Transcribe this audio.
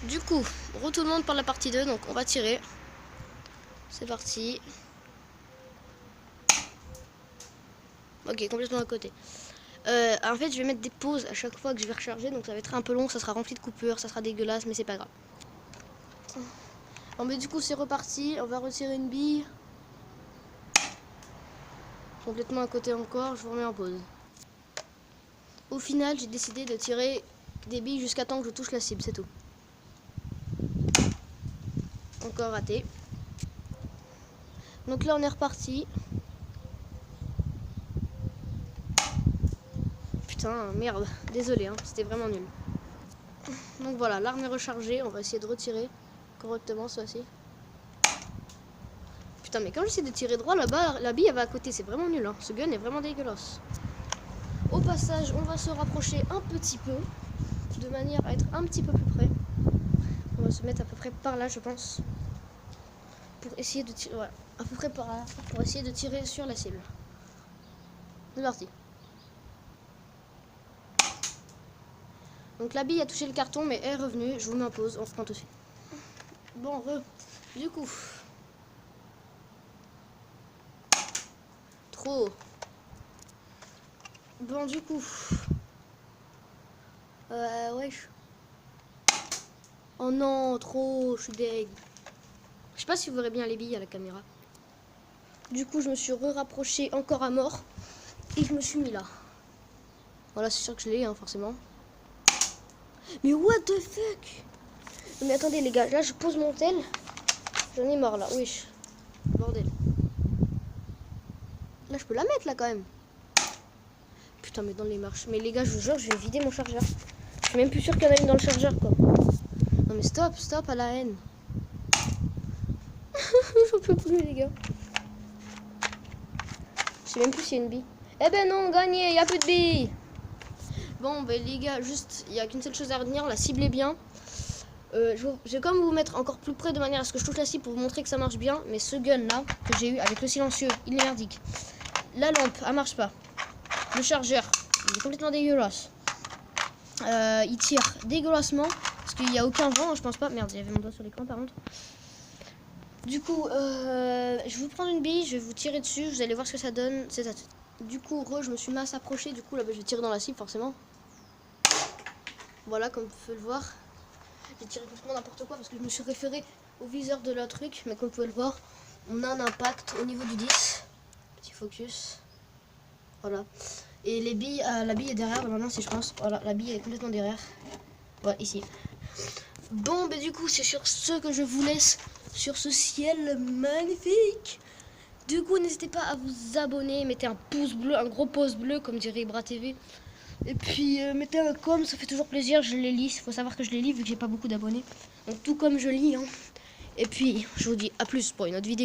Du coup, tout le monde par la partie 2, donc on va tirer. C'est parti. Ok, complètement à côté. En fait, je vais mettre des pauses à chaque fois que je vais recharger, donc ça va être un peu long, ça sera rempli de coupures, ça sera dégueulasse, mais c'est pas grave. Bon, mais du coup, c'est reparti. On va retirer une bille. Complètement à côté encore, je vous remets en pause. Au final, j'ai décidé de tirer des billes jusqu'à temps que je touche la cible, c'est tout. Encore raté. Donc là, on est reparti. Putain, merde, désolé, hein, c'était vraiment nul. Donc voilà, l'arme est rechargée, on va essayer de retirer correctement cette fois-ci. Putain, mais quand j'essaie de tirer droit là-bas, la bille elle va à côté, c'est vraiment nul, hein. Ce gun est vraiment dégueulasse. Au passage, on va se rapprocher un petit peu, de manière à être un petit peu plus près. On va se mettre à peu près par là, je pense, pour essayer de tirer, ouais, à peu près par là, pour essayer de tirer sur la cible. C'est parti. Donc la bille a touché le carton, mais est revenue. Je vous mets en pause, on reprend tout de suite. Bon, du coup. Trop. Bon, du coup. Wesh. Oh non, trop, je suis deg. Je sais pas si vous verrez bien les billes à la caméra. Du coup, je me suis rapproché encore à mort. Et je me suis mis là. Voilà, c'est sûr que je l'ai, hein, forcément. Mais what the fuck? Mais attendez, les gars, là, je pose mon tel. J'en ai marre, là, wesh. Bordel. Là, je peux la mettre, là, quand même. Putain, mais dans les marches. Mais les gars, je vous jure, je vais vider mon chargeur. Je suis même plus sûr qu'il y en a une dans le chargeur, quoi. Non, mais stop, stop à la haine. J'en peux plus, les gars. Je sais même plus s'il y a une bille. Eh ben non, gagné, il n'y a plus de billes. Bon, ben les gars, juste, il n'y a qu'une seule chose à retenir, la cible est bien. Je vais quand même vous mettre encore plus près de manière à ce que je touche la cible pour vous montrer que ça marche bien. Mais ce gun là, que j'ai eu avec le silencieux, il est merdique. La lampe, elle marche pas. Le chargeur, il est complètement dégueulasse. Il tire dégueulassement. Parce qu'il n'y a aucun vent, je pense pas. Merde, il y avait mon doigt sur l'écran par contre. Du coup, je vais vous prendre une bille, je vais vous tirer dessus, vous allez voir ce que ça donne. C'est ça. Du coup, je me suis masse approché, du coup là, je vais tirer dans la cible forcément. Voilà, comme vous pouvez le voir. J'ai tiré complètement n'importe quoi parce que je me suis référé au viseur de la truc. Mais comme vous pouvez le voir, on a un impact au niveau du 10. Petit focus. Voilà. Et les billes, la bille est derrière, maintenant si je pense. Voilà, la bille est complètement derrière. Ouais, ici. Bon, du coup, c'est sur ce que je vous laisse. Sur ce ciel magnifique. Du coup, n'hésitez pas à vous abonner. Mettez un pouce bleu, un gros pouce bleu, comme dirait Ibra TV. Et puis, mettez un com, ça fait toujours plaisir. Je les lis. Il faut savoir que je les lis vu que j'ai pas beaucoup d'abonnés. Donc, tout comme je lis. Hein. Et puis, je vous dis à plus pour une autre vidéo.